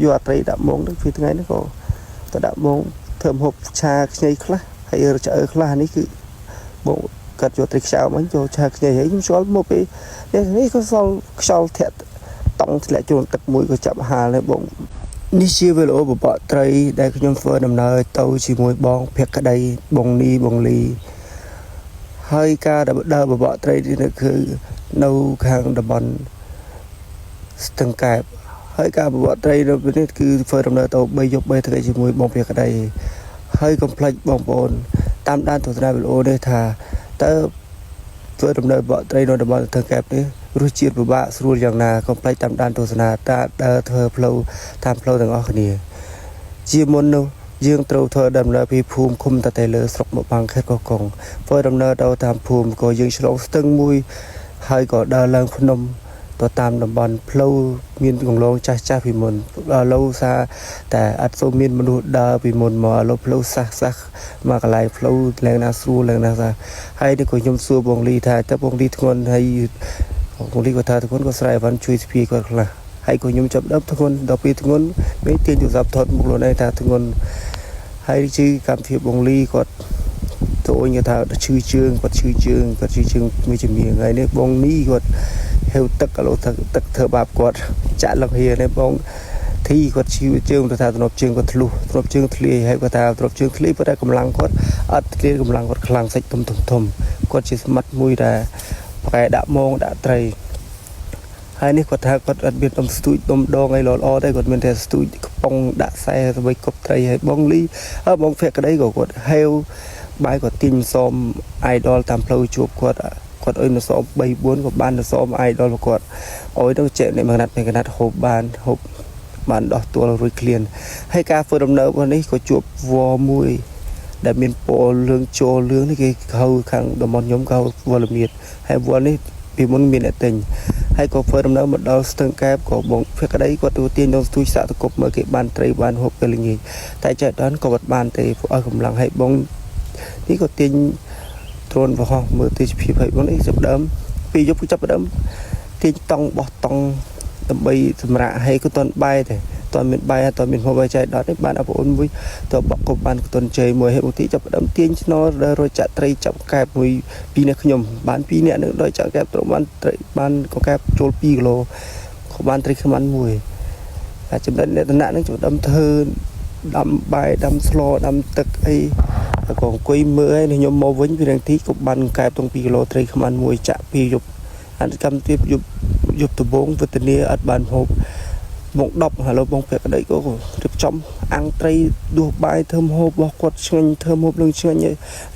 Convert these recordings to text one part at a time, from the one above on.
vôត្រីដាក់មកទៅពីថ្ងៃនេះក៏ទៅដាក់មកធ្វើហូបឆាខ្ញីខ្លះហើយឆ្អើខ្លះនេះគឺបងកាត់យកត្រីខ្ចៅមកចូលឆាខ្ញីហើយខ្ញុំស្គាល់មកពេលនេះក៏សល់ខ្យល់ធាក់តង់ធ្លាក់ចូលទឹកមួយក៏ចាប់ហាលហើយបងនេះជាវីដេអូបបត្រីដែលខ្ញុំធ្វើដំណើរទៅជាមួយបងភក្តីបងនីបងលីហើយការដើរបបត្រីនេះគឺនៅខាងតំបន់ស្ទឹងកែបហើយការបបត្រីនៅនេះគឺធ្វើដំណើរទៅ3យប់3ថ្ងៃជាមួយបងភក្តីហើយកុំភ្លេចបងប្អូនតាមដានទស្សនាវីដេអូនេះថាតើធ្វើដំណើរបបត្រីនៅតំបន់ស្ទឹងកែបនេះរសជាតិពិបាកស្រួលយ៉ាងណាកុំភ្លេចតាមដានទស្សនាតាដើរធ្វើផ្លូវតាមផ្លូវទាំងអស់គ្នាជាមុននោះយើងត្រូវធ្វើដំណើរពីភូមិឃុំតាតែលើស្រុកមកបាំងខេត្តកោះកុងធ្វើដំណើរទៅតាមភូមិក៏យើងឆ្លងស្ទឹងមួយហើយក៏ដើរឡើងភ្នំទៅតាមតំបន់ផ្លូវមានកន្លងចាស់ពីមុនឡូវសារតែអត់សូវមានមនុស្សដើរពីមុនមកឡូវផ្លូវសាសមកកន្លែងផ្លូវឡើងណាស្រួលឡើងណាសាហើយនេះក៏ខ្ញុំសួរបងលីថាតើបងលីធ្ងន់ហើយបងលីក៏ថាធ្ងន់ក៏ស្រែអវ៉ាន់ជួយស្ពាយគាត់ខ្លះហើយក៏ខ្ញុំចាប់ដើមធ្ងន់ដល់ពេលធ្ងន់ពេលទាញទូរស័ព្ទថតមុខខ្លួនឯងថាធ្ងន់ហើយជឿកម្មភាពបងលីគាត់ចូលញថាឈឺជើងគាត់ឈឺជើងមួយជំនាញហើយនេះបងនីគាត់ហេវទឹកឥឡូវទឹកធ្វើបាបគាត់ចាក់លឹកហៀនេះបងធីគាត់ឈឺជើងទៅថាទ្រពជើងគាត់ធ្លុះទ្រពជើងធ្លាយហើយគាត់ថាទ្រពជើងធ្លាយប៉ុន្តែកម្លាំងគាត់អត់ធ្លាយកម្លាំងគាត់ខ្លាំងសាច់ធំគាត់ជាស្មាត់មួយដែលប្រកែដាក់មងដាក់ត្រីហើយនេះគាត់ថាគាត់អត់មានដុំស្ទូចដុំដងអីល្អទេគាត់មានតែស្ទូចកំប៉ុងដាក់ខ្សែដើម្បីគប់ត្រីហើយបងលីបងភក្តីក៏គាត់ហេវបាយក៏ទាញសមអាយដលតាមផ្លូវជួបគាត់អុយនៅសម3 4ក៏បានទៅសមអាយដលគាត់អុយទៅចេះអ្នកកណាត់ហូបបានដោះទួលរួចឃ្លានហើយការធ្វើដំណើររបស់នេះក៏ជួបវ៉មួយដែលមានពណ៌លឿងចូលលឿងនេះគេហៅខាងតំបន់ខ្ញុំក៏វល់មៀតហើយវល់នេះពីមុនមានអ្នកទិញហើយក៏ធ្វើដំណើរមកដល់ស្ទឹងកែបក៏បងភក្តីគាត់ទៅទាញដល់ស្ទូចសាក់តកប់មើលគេបានត្រីបានហូបពេលល្ងាចតែចេះដល់ក៏អត់បានទេព្រោះឲ្យកម្លាំងឲ្យបងនេះក៏ទាញទ្រនបោះមើលទេសភាពឲ្យបងនេះចាប់ដើមពីយប់ចាប់ដើមទាញតង់បោះតង់ដើម្បីសម្រាប់ឲ្យក៏តន់បាយទេតន់មានបាយតន់មានហូបឲ្យចៃដតនេះបានអបអូនមួយទៅបកក៏បានតន់ជ័យមួយហើយបងទីចាប់ដើមទាញឆ្នោររយចាក់ត្រីចាប់កែបមួយពីរនាក់ខ្ញុំបាន2នាក់នឹងដោយចាក់កែបត្រូវបានត្រីបានកកែបចូល2គីឡូក៏បានត្រីខ្មាន់មួយតែចំណិតអ្នកតំណាក់នឹងចាប់ដើមធ្វើដាំបាយដាំស្លដាំទឹកអីក៏អង្គុយមើលហើយខ្ញុំមកវិញពីរងទីក៏បានកែបទាំង2គីឡូត្រីខ្មាន់មួយចាក់ពីយប់អន្តកម្មទៀតយប់ដំបងវេទនាអត់បានហូបមក10ហើយលោកបងភក្តីក៏រៀបចំអាំងត្រីដួសបាយធ្វើហូបរបស់គាត់ឆ្ងាញ់ធ្វើហូបលឹងឆ្ងាញ់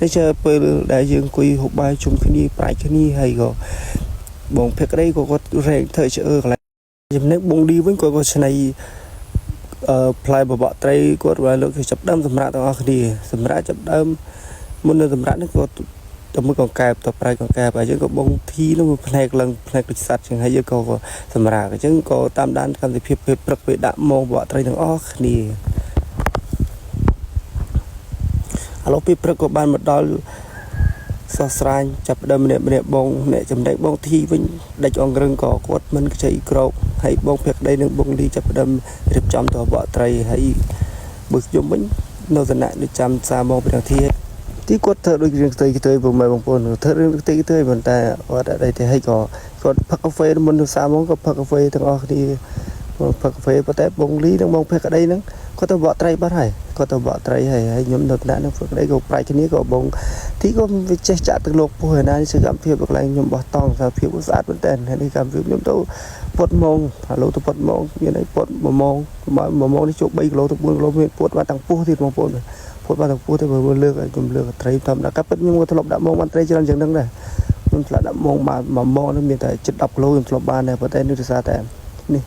ហើយចេះពេលដែលយើងអង្គុយហូបបាយជុំគ្នាប្រាច់គ្នាហើយក៏បងភក្តីក៏គាត់រែងធ្វើឆ្អើកន្លែងចំណែកបងឌីវិញក៏ឆ្នៃផ្លែបបកត្រីគាត់ឲ្យលោកគេចាប់ដើមសម្រាប់ទាំងអស់គ្នាសម្រាប់ចាប់ដើមមុននៅសម្រាប់នេះគាត់ទៅមើលកង្កែបទៅប្រៃកង្កែបហើយយើងក៏បងធីនោះផ្នែកឡើងផ្នែកដូចសัตว์ចឹងហើយយើងក៏សម្រាប់អញ្ចឹងក៏តាមដានកម្មវិធីពេលព្រឹកពេលដាក់ម៉ងបបកត្រីទាំងអស់គ្នាឥឡូវពេលព្រឹកក៏បានមកដល់សោះស្រាញចាប់ដើមម្នាក់បងអ្នកចំណែកបងធីវិញដាច់អង្រឹងក៏គាត់មិនខ្ចីក្រោកហើយបងភក្តីនឹងបងលីចាប់ដើមរៀបចំទៅបបកត្រីហើយបើខ្ញុំវិញនៅឋានៈនៅចាំសារមកពីនាទីទីគាត់ធ្វើដូចរឿងផ្ទៃបងប្អូនធ្វើរឿងផ្ទៃប៉ុន្តែអត់អីទេហើយក៏គាត់ផឹកកាហ្វេមុនទៅសារមកក៏ផឹកកាហ្វេទាំងអស់គ្នាផឹកកាហ្វេប៉ុន្តែបងលីនិងបងភក្តីហ្នឹងគាត់ទៅបកត្រីបាត់ហើយគាត់ទៅបកត្រីហើយខ្ញុំនៅឋានៈនឹងភក្តីក៏ប្រាច់គ្នាក៏បងទីក៏វាចេះចាក់ទឹកលោកពោះឯណានេះសកម្មភាពកន្លែងខ្ញុំបោះតង់ថាភាពស្អាតមែនតើនេះកម្មភាពខ្ញុំទៅពុតម៉ងឥឡូវទៅពុតម៉ងមានអីពុត1ម៉ងនេះជោគ3គីឡូទៅ4គីឡូមានពុតបានទាំងពោះទៀតបងប្អូនពុតបានទាំងពោះទៅមើលលើកខ្ញុំលើកត្រីតាមដាក់កាប់ពិតខ្ញុំក៏ធ្លាប់ដាក់ម៉ងបានត្រីច្រើនជាងហ្នឹងដែរខ្ញុំធ្លាប់ដាក់ម៉ងបាន1ម៉ងនេះមានតែជិត10គីឡូខ្ញុំធ្លាប់បានដែរប៉ុន្តែនេះដោយសារតែនេះ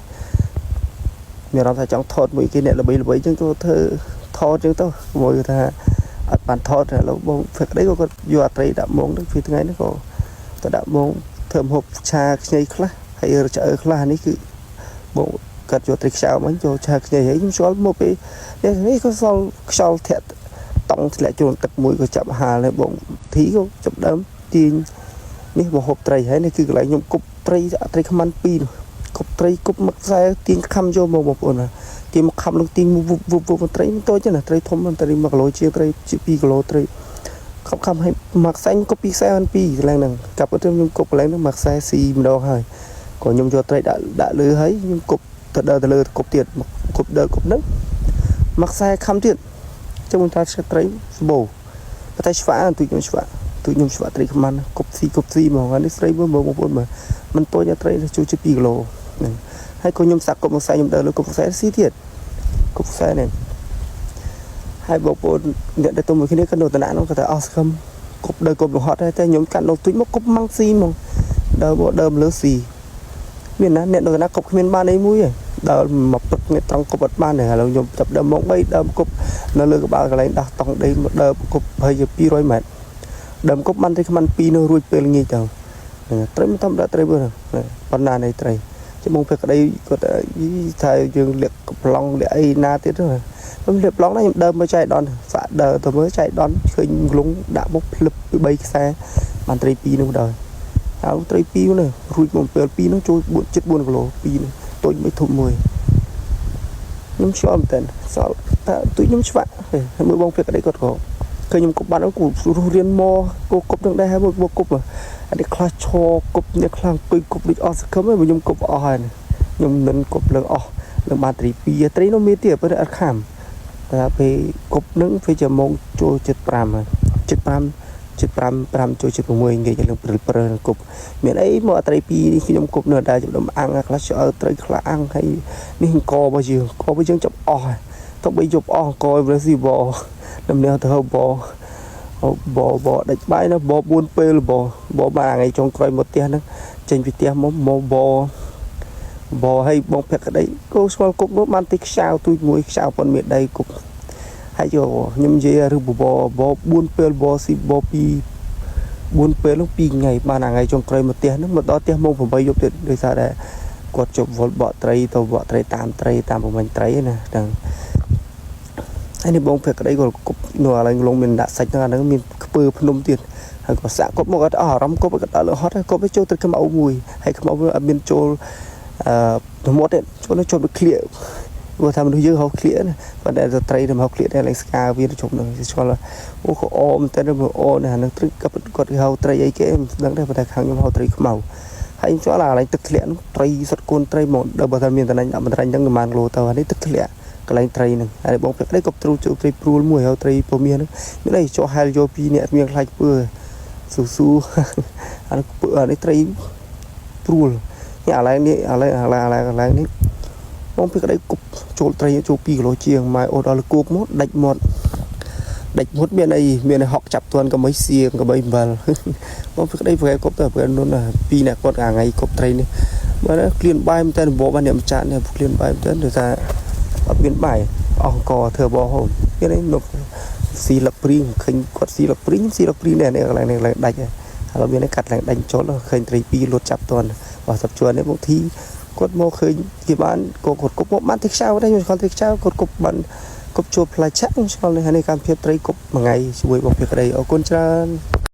មានអារម្មណ៍ថាចង់ថតមួយគេអ្នកល្បីអញ្ចឹងទៅធ្វើថតអញ្ចឹងទៅមួយថាអត់បានថតឥឡូវបងភក្តីក៏គាត់យកអាត្រីដាក់ម៉ងទៅពីថ្ងៃនេះក៏ទៅដាក់ម៉ងធ្វើហូបឆាខ្ញីខ្លះហើយឆ្អើខ្លះនេះគឺបងកាត់យកត្រីខ្ចៅមកចូលឆាខ្ញីហើយខ្ញុំស្គាល់មកពេលនេះក៏សល់ខ្យល់ធាក់តង់ធ្លាក់ចូលទឹកមួយក៏ចាប់ហាលហើយបងធីក៏ចាប់ដើមទាញនេះមកហូបត្រីហើយនេះគឺកន្លែងខ្ញុំគប់ត្រីខ្មាន់2គប់ត្រីគប់មកខ្សែទាញខំយកមកបងប្អូន គេមកខំនឹងទីវត្រីតូចណាត្រីធំត្រី1គីឡូជាត្រី2គីឡូត្រីខំឲ្យមកខ្សែគប់2ខ្សែបាន2កន្លែងហ្នឹងកាប់ទៅខ្ញុំគប់កន្លែងហ្នឹងមកខ្សែស៊ីម្ដងហើយក៏ខ្ញុំយកត្រីដាក់លើហើយខ្ញុំគប់ទៅដើរទៅលើគប់ទៀតគប់ដើរគប់ហ្នឹងមកខ្សែខំទៀតចាំខ្ញុំថាត្រីស្បូប៉ុន្តែឆ្វាទូខ្ញុំឆ្វាត្រីខ្មាន់គប់ស៊ីហ្មងនេះស្រីមើលបងប្អូនមើលមិនតូចត្រីជួយជា2គីឡូហ្នឹងហើយក៏ខ្ញុំសាក់គប់មកខ្សែខ្ញុំដើរលើគប់ខ្សែស៊ីទៀតគប់ខ្សែនេះហើយបងប្អូនអ្នកដែលទុំមួយគ្នាក៏នៅតំណាក់នោះក៏តែអស់សង្ឃឹមគប់ដើរគប់លំហត់ហើយតែខ្ញុំកាត់នោះទុយមកគប់ម៉ាំងស៊ីហ្មងដើរមកដើរលើស៊ីមានណាអ្នកនៅតំណាក់គប់គ្មានបានអីមួយទេដើរមកព្រឹកនេះត្រង់គប់អត់បានទេឥឡូវខ្ញុំចាប់ដើមមក3ដើមគប់នៅលើក្បាលកន្លែងដោះតង់ដីមកដើរគប់ហើយជា200ម៉ែត្រដើមគប់បានត្រីខ្មាន់2នោះរួចពេលល្ងាចទៅត្រីមិនធម្មតាត្រីមើលប៉ុណ្ណានៃត្រីចាំមកពេលក្តីគាត់ថាយើងលាក់កំឡុងលាក់អីណាទៀតទៅខ្ញុំលាក់ប្លង់ណាខ្ញុំដើមមកចៃដន្យសាក់ដើរទៅមើលចៃដន្យឃើញលងដាក់មកភ្លឹបពី3ខ្សែបានត្រី2នោះដែរហើយត្រី2នោះរួចមកពេល2នោះចូល4 7 4គីឡូ2នោះតូចមួយធំមួយខ្ញុំឆ្លងតែសល់តែទូខ្ញុំឆ្វាក់ហើយមើលបងពេលក្តីគាត់ក៏ឃើញខ្ញុំគប់បាត់ហ្នឹងគូរស់រៀនមកគប់នឹងដែរហើយមកគប់អានេះខ្លះឈរគប់នេះខ្លះអង្គុយគប់ដូចអស់សង្ឃឹមហើយខ្ញុំគប់អស់ហើយខ្ញុំមិនគប់លើអស់នឹងបានត្រី2ត្រីនោះមានទៀតប៉ុន្តែអត់ខាំតែពេលគប់នឹងវាជាម៉ោងចូល75ហើយ75ចូល76ងាយឡើងព្រើគប់មានអីមកត្រី2នេះខ្ញុំគប់នៅដែរចំអាំងខ្លះឆ្អើត្រីខ្លះអាំងហើយនេះអង្គរបស់យើងចាប់អស់ហើយទៅបីយប់អស់អង្គវាស៊ីបដំណើរទៅហៅបដាច់បាយណាប4ពេលបបានថ្ងៃចុងក្រោយមកផ្ទះហ្នឹងចេញពីផ្ទះមកបឲ្យបងភក្តីគោស្គាល់គប់នោះបានទីខ្ចៅទូចមួយខ្ចៅប៉ុនមេដីគប់ហើយយកខ្ញុំនិយាយឬប4ពេលស៊ីប4ពេលនោះ2ថ្ងៃបានថ្ងៃចុងក្រោយមកផ្ទះហ្នឹងមកដល់ផ្ទះម៉ោង8យប់ទៀតដោយសារតែគាត់ជប់វល់បកត្រីទៅបកត្រីតាមប្រមាញ់ត្រីណាហ្នឹងហើយនេះបងភក្តីក៏គប់នោះឥឡូវលងមានដាក់សាច់ហ្នឹងមានខ្ពើភ្នំទៀតហើយក៏សាក់គប់មកអត់អារម្មណ៍គប់ក៏ដល់ហត់ហើយគប់ទៅចូលទឹកខ្មៅមួយហើយខ្មៅវាអត់មានចូលទៅមាត់ទេចូលទៅឃ្លៀព្រោះថាមនុស្សយើងហៅឃ្លៀណាប៉ុន្តែត្រីទៅមកឃ្លៀតែឡើងស្កាវាទៅជុំនឹងឆ្ងល់អូក៏អមតែទៅអូណាហ្នឹងទឹកគាត់ហៅត្រីអីគេមិនដឹងទេប៉ុន្តែខាងខ្ញុំហៅត្រីខ្មៅហើយខ្ញុំឆ្ងល់ឡើងទឹកឃ្លៀនោះត្រីសុទ្ធកូនត្រីហ្មងដល់បើថាមានតំណែងដាក់បន្រាញ់ហ្នឹងប្រហែលគីឡូទៅនេះទឹកឃ្លៀកន្លែងត្រីហ្នឹងហើយបងព្រឹកនេះក៏ទ្រូចូលត្រីព្រួលមួយហៅត្រីពមៀនហ្នឹងមានអីចុះហែលយក2នាក់មានខ្លាច់ពើស៊ូអានេះត្រីព្រួលនេះឥឡូវនេះបងព្រឹកនេះគប់ចូលត្រីចូល2គីឡូជាងម៉ែអូដល់គោកមកដាច់មាត់មានអីមានហុកចាប់ទាន់កុំឲ្យសៀងកុំឲ្យអំបិលបងព្រឹកនេះប្រែគប់ទៅប្រែនោះណា2នាក់គាត់ថ្ងៃគប់ត្រីនេះបើក្លៀនបាយមែនតើបបបានអ្នកម្ចាស់នេះក្លៀនបាយមែនតើដោយសារអត់មានបាយអស់អង្គធ្វើបោហូមគេនេះនប់ស៊ីលឹកព្រីងឃើញគាត់ស៊ីលឹកព្រីងនេះកន្លែងនេះឡើងដាច់ហើយឥឡូវមានកាត់ឡើងដាច់ចូលឃើញត្រី2លួតចាប់ទាន់បាទចាប់ជួននេះមកធីគាត់មកឃើញគេបានគាត់គប់មកបានទីខ្ចៅដែរខ្ញុំស្គាល់ទីខ្ចៅគាត់គប់បានគប់ជួបផ្លែឆាក់ខ្ញុំស្គាល់នេះហើយនេះកម្មភាពត្រីគប់មួយថ្ងៃជួយបងភក្តីអរគុណច្រើន